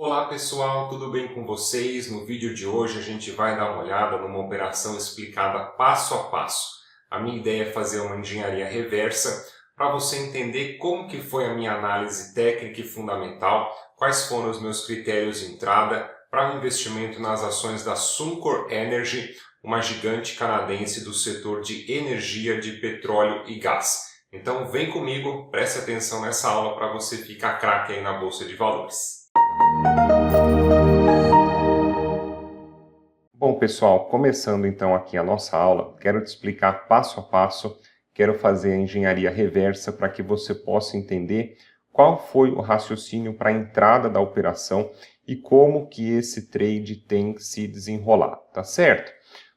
Olá pessoal, tudo bem com vocês? No vídeo de hoje a gente vai dar uma olhada numa operação explicada passo a passo. A minha ideia é fazer uma engenharia reversa para você entender como que foi a minha análise técnica e fundamental, quais foram os meus critérios de entrada para o investimento nas ações da Suncor Energy, uma gigante canadense do setor de energia de petróleo e gás. Então vem comigo, preste atenção nessa aula para você ficar craque aí na Bolsa de Valores. Bom, pessoal, começando então aqui a nossa aula, quero te explicar passo a passo, quero fazer a engenharia reversa para que você possa entender qual foi o raciocínio para a entrada da operação e como que esse trade tem se desenrolado, tá certo?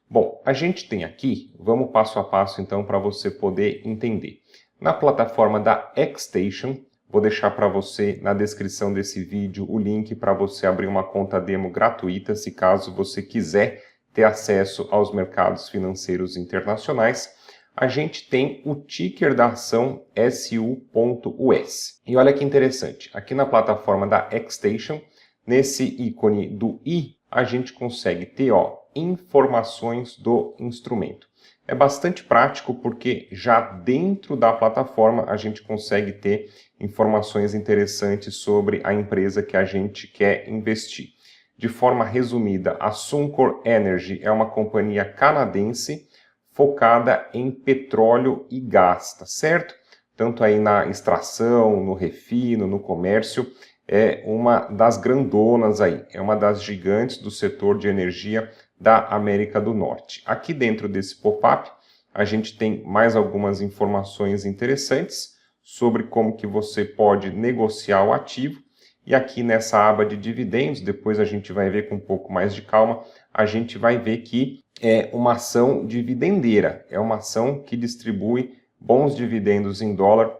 Bom, a gente tem aqui, vamos passo a passo então para você poder entender. Na plataforma da Xstation, vou deixar para você na descrição desse vídeo o link para você abrir uma conta demo gratuita, se caso você quiser ter acesso aos mercados financeiros internacionais. A gente tem o ticker da ação SU.US. E olha que interessante, aqui na plataforma da Xstation, nesse ícone do I, a gente consegue ter informações do instrumento. É bastante prático porque já dentro da plataforma a gente consegue ter informações interessantes sobre a empresa que a gente quer investir. De forma resumida, a Suncor Energy é uma companhia canadense focada em petróleo e gás, tá certo? Tanto aí na extração, no refino, no comércio, é uma das grandonas aí, é uma das gigantes do setor de energia da América do Norte. Aqui dentro desse pop-up, a gente tem mais algumas informações interessantes sobre como que você pode negociar o ativo. E aqui nessa aba de dividendos, depois a gente vai ver com um pouco mais de calma, a gente vai ver que é uma ação dividendeira, é uma ação que distribui bons dividendos em dólar,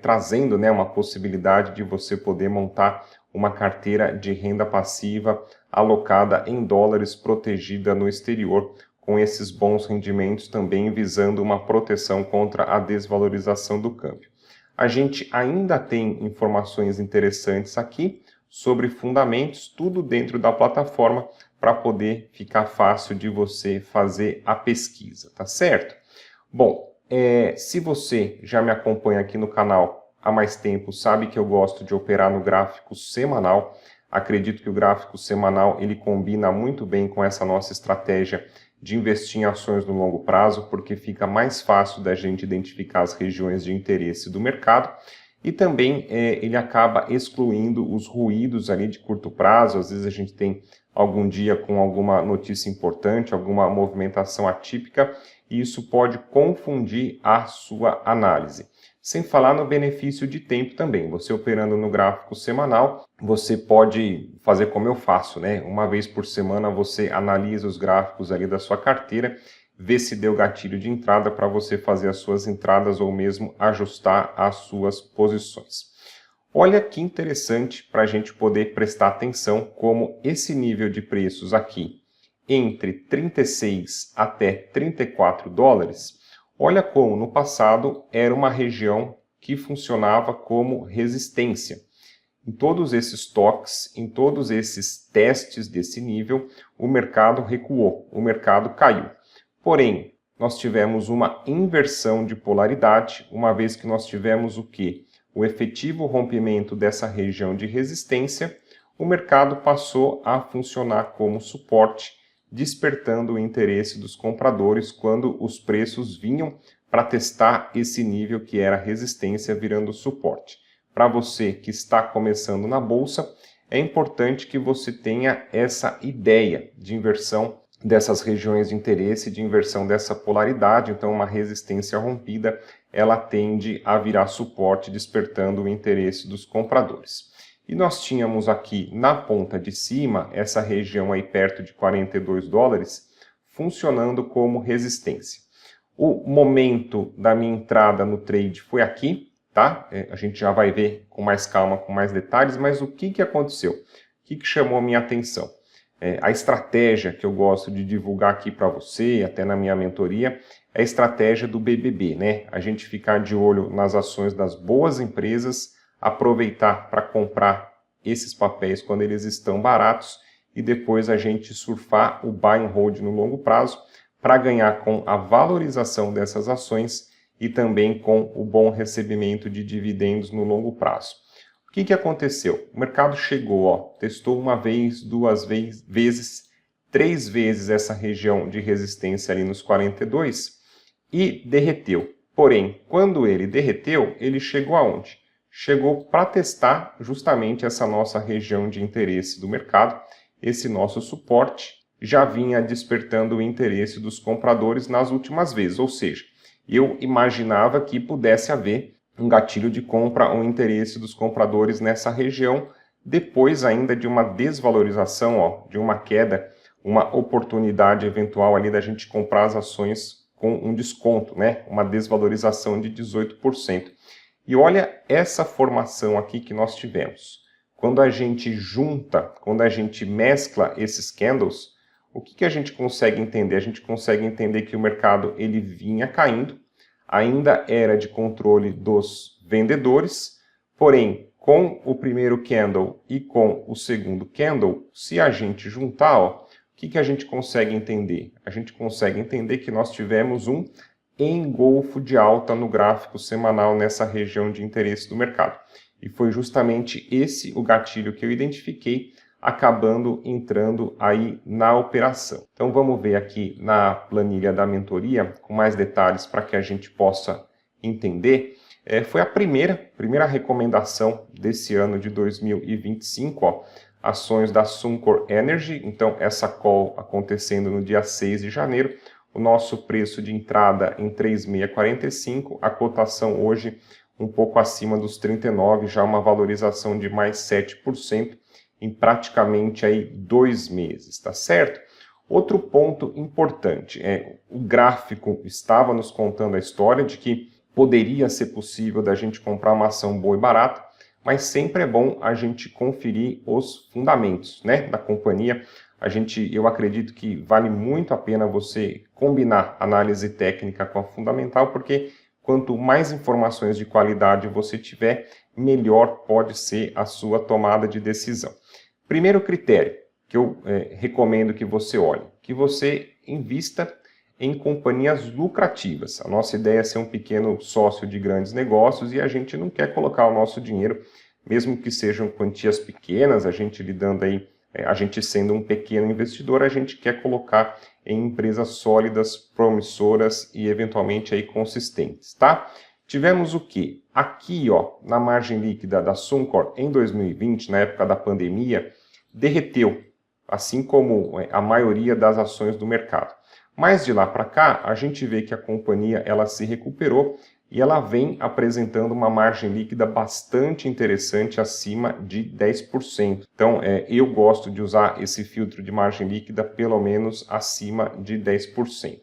trazendo uma possibilidade de você poder montar uma carteira de renda passiva alocada em dólares, protegida no exterior, com esses bons rendimentos também visando uma proteção contra a desvalorização do câmbio. A gente ainda tem informações interessantes aqui sobre fundamentos, tudo dentro da plataforma para poder ficar fácil de você fazer a pesquisa, tá certo? Bom, se você já me acompanha aqui no canal há mais tempo, sabe que eu gosto de operar no gráfico semanal. Acredito que o gráfico semanal ele combina muito bem com essa nossa estratégia de investir em ações no longo prazo, porque fica mais fácil da gente identificar as regiões de interesse do mercado e também ele acaba excluindo os ruídos ali de curto prazo. Às vezes a gente tem algum dia com alguma notícia importante, alguma movimentação atípica, e isso pode confundir a sua análise. Sem falar no benefício de tempo também. Você operando no gráfico semanal, você pode fazer como eu faço, né? Uma vez por semana você analisa os gráficos ali da sua carteira, vê se deu gatilho de entrada para você fazer as suas entradas ou mesmo ajustar as suas posições. Olha que interessante para a gente poder prestar atenção como esse nível de preços aqui, entre 36 até 34 dólares, olha como no passado era uma região que funcionava como resistência. Em todos esses toques, em todos esses testes desse nível, o mercado recuou, o mercado caiu. Porém, nós tivemos uma inversão de polaridade, uma vez que nós tivemos o quê? O efetivo rompimento dessa região de resistência, o mercado passou a funcionar como suporte, despertando o interesse dos compradores quando os preços vinham para testar esse nível que era resistência virando suporte. Para você que está começando na bolsa, é importante que você tenha essa ideia de inversão dessas regiões de interesse, de inversão dessa polaridade. Então uma resistência rompida, ela tende a virar suporte, despertando o interesse dos compradores. E nós tínhamos aqui na ponta de cima, essa região aí perto de 42 dólares, funcionando como resistência. O momento da minha entrada no trade foi aqui, tá? A gente já vai ver com mais calma, com mais detalhes, mas o que aconteceu? O que chamou a minha atenção? A estratégia que eu gosto de divulgar aqui para você, até na minha mentoria, é a estratégia do BBB, né? A gente ficar de olho nas ações das boas empresas, aproveitar para comprar esses papéis quando eles estão baratos e depois a gente surfar o buy and hold no longo prazo para ganhar com a valorização dessas ações e também com o bom recebimento de dividendos no longo prazo. O que aconteceu? O mercado chegou, testou uma vez, duas vezes, três vezes essa região de resistência ali nos 42 e derreteu. Porém, quando ele derreteu, ele chegou aonde? Chegou para testar justamente essa nossa região de interesse do mercado, esse nosso suporte já vinha despertando o interesse dos compradores nas últimas vezes, ou seja, eu imaginava que pudesse haver um gatilho de compra, um interesse dos compradores nessa região, depois ainda de uma desvalorização, de uma queda, uma oportunidade eventual ali da gente comprar as ações com um desconto, né? Uma desvalorização de 18%. E olha essa formação aqui que nós tivemos. Quando a gente junta, quando a gente mescla esses candles, o que a gente consegue entender? A gente consegue entender que o mercado ele vinha caindo, ainda era de controle dos vendedores, porém, com o primeiro candle e com o segundo candle, se a gente juntar, o que a gente consegue entender? A gente consegue entender que nós tivemos um engolfo de alta no gráfico semanal nessa região de interesse do mercado. E foi justamente esse o gatilho que eu identifiquei, acabando entrando aí na operação. Então vamos ver aqui na planilha da mentoria, com mais detalhes para que a gente possa entender. Foi a primeira recomendação desse ano de 2025, ações da Suncor Energy. Então essa call acontecendo no dia 6 de janeiro, o nosso preço de entrada em 3.645, a cotação hoje um pouco acima dos 39, já uma valorização de mais 7%, em praticamente aí 2 meses, tá certo? Outro ponto importante, o gráfico estava nos contando a história de que poderia ser possível da gente comprar uma ação boa e barata, mas sempre é bom a gente conferir os fundamentos, né, da companhia. Eu acredito que vale muito a pena você combinar análise técnica com a fundamental, porque quanto mais informações de qualidade você tiver, melhor pode ser a sua tomada de decisão. Primeiro critério que eu recomendo que você olhe, que você invista em companhias lucrativas. A nossa ideia é ser um pequeno sócio de grandes negócios e a gente não quer colocar o nosso dinheiro, mesmo que sejam quantias pequenas, a gente sendo um pequeno investidor, a gente quer colocar em empresas sólidas, promissoras e eventualmente aí consistentes, tá? Tivemos o que? Aqui, na margem líquida da Suncor em 2020, na época da pandemia, derreteu, assim como a maioria das ações do mercado. Mas de lá para cá, a gente vê que a companhia ela se recuperou e ela vem apresentando uma margem líquida bastante interessante, acima de 10%. Então, eu gosto de usar esse filtro de margem líquida pelo menos acima de 10%.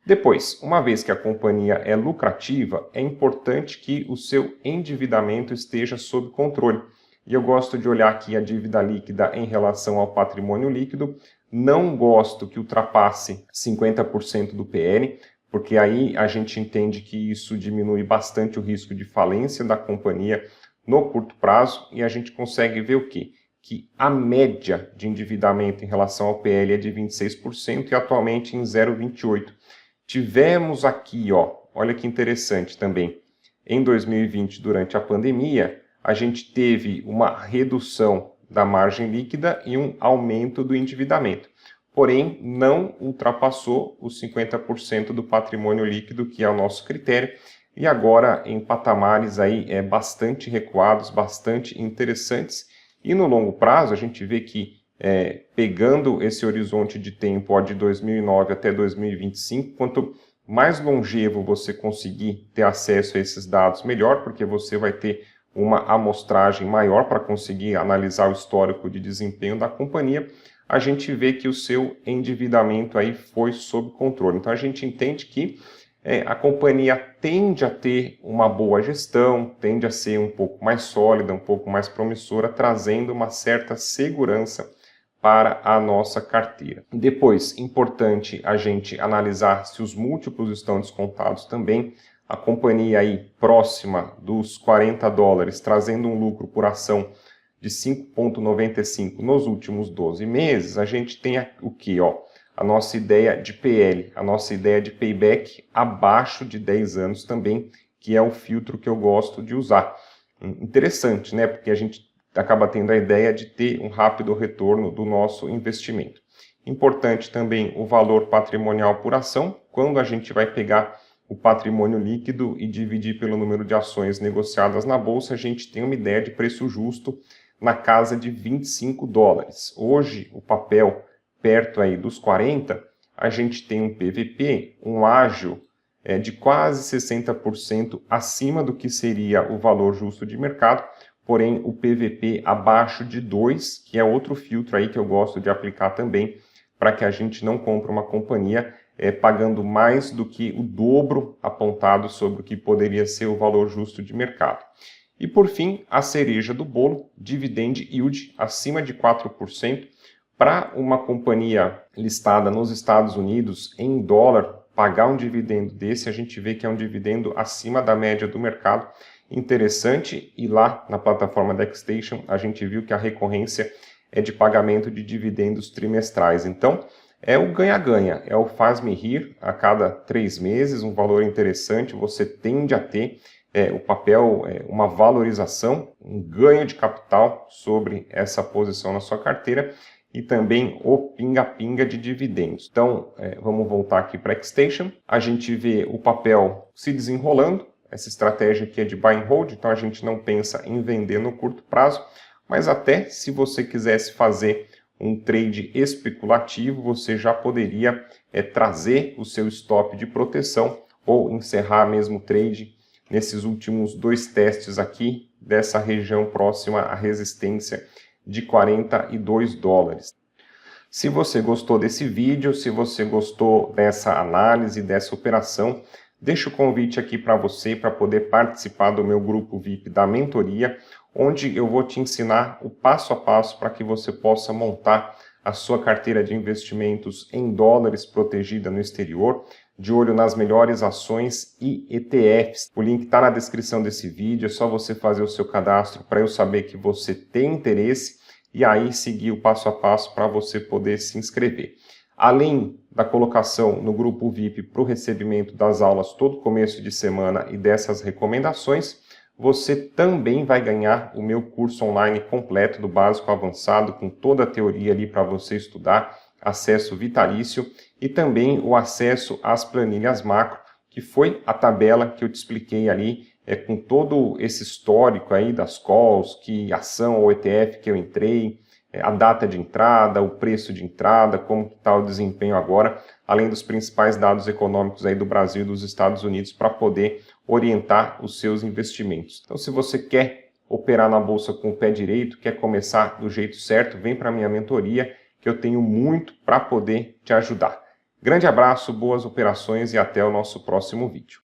Depois, uma vez que a companhia é lucrativa, é importante que o seu endividamento esteja sob controle. E eu gosto de olhar aqui a dívida líquida em relação ao patrimônio líquido. Não gosto que ultrapasse 50% do PL, porque aí a gente entende que isso diminui bastante o risco de falência da companhia no curto prazo e a gente consegue ver o quê? Que a média de endividamento em relação ao PL é de 26% e atualmente em 0,28%. Tivemos aqui, olha que interessante também, em 2020, durante a pandemia, a gente teve uma redução da margem líquida e um aumento do endividamento. Porém, não ultrapassou os 50% do patrimônio líquido, que é o nosso critério, e agora em patamares aí bastante recuados, bastante interessantes. E no longo prazo, a gente vê que pegando esse horizonte de tempo de 2009 até 2025, quanto mais longevo você conseguir ter acesso a esses dados, melhor, porque você vai ter uma amostragem maior para conseguir analisar o histórico de desempenho da companhia, a gente vê que o seu endividamento aí foi sob controle. Então a gente entende que a companhia tende a ter uma boa gestão, tende a ser um pouco mais sólida, um pouco mais promissora, trazendo uma certa segurança para a nossa carteira. Depois, importante a gente analisar se os múltiplos estão descontados também. A companhia aí próxima dos $40, trazendo um lucro por ação de 5,95 nos últimos 12 meses, a gente tem o que? A nossa ideia de PL, a nossa ideia de payback abaixo de 10 anos também, que é o filtro que eu gosto de usar. Interessante, né? Porque a gente acaba tendo a ideia de ter um rápido retorno do nosso investimento. Importante também o valor patrimonial por ação, quando a gente vai pegar o patrimônio líquido e dividir pelo número de ações negociadas na bolsa, a gente tem uma ideia de preço justo na casa de $25. Hoje, o papel perto aí dos 40, a gente tem um PVP, um ágio de quase 60% acima do que seria o valor justo de mercado, porém o PVP abaixo de 2, que é outro filtro aí que eu gosto de aplicar também, para que a gente não compre uma companhia pagando mais do que o dobro apontado sobre o que poderia ser o valor justo de mercado. E por fim, a cereja do bolo, dividend yield acima de 4%, para uma companhia listada nos Estados Unidos em dólar, pagar um dividendo desse, a gente vê que é um dividendo acima da média do mercado. Interessante, e lá na plataforma da Xstation a gente viu que a recorrência é de pagamento de dividendos trimestrais. Então, é o ganha-ganha, é o faz-me rir a cada 3 meses, um valor interessante, você tende a ter o papel, uma valorização, um ganho de capital sobre essa posição na sua carteira e também o pinga-pinga de dividendos. Então, vamos voltar aqui para a Xstation, a gente vê o papel se desenrolando, essa estratégia aqui é de buy and hold, então a gente não pensa em vender no curto prazo, mas até se você quisesse fazer um trade especulativo, você já poderia trazer o seu stop de proteção ou encerrar mesmo o trade nesses últimos 2 testes aqui dessa região próxima à resistência de $42. Se você gostou desse vídeo, se você gostou dessa análise, dessa operação, deixo o convite aqui para você para poder participar do meu grupo VIP da mentoria, onde eu vou te ensinar o passo a passo para que você possa montar a sua carteira de investimentos em dólares protegida no exterior, de olho nas melhores ações e ETFs. O link está na descrição desse vídeo, é só você fazer o seu cadastro para eu saber que você tem interesse e aí seguir o passo a passo para você poder se inscrever. Além da colocação no grupo VIP para o recebimento das aulas todo começo de semana e dessas recomendações, você também vai ganhar o meu curso online completo do básico ao avançado, com toda a teoria ali para você estudar, acesso vitalício e também o acesso às planilhas macro, que foi a tabela que eu te expliquei ali, com todo esse histórico aí das calls, que ação ou ETF que eu entrei, a data de entrada, o preço de entrada, como está o desempenho agora, além dos principais dados econômicos aí do Brasil e dos Estados Unidos para poder orientar os seus investimentos. Então, se você quer operar na bolsa com o pé direito, quer começar do jeito certo, vem para a minha mentoria, que eu tenho muito para poder te ajudar. Grande abraço, boas operações e até o nosso próximo vídeo.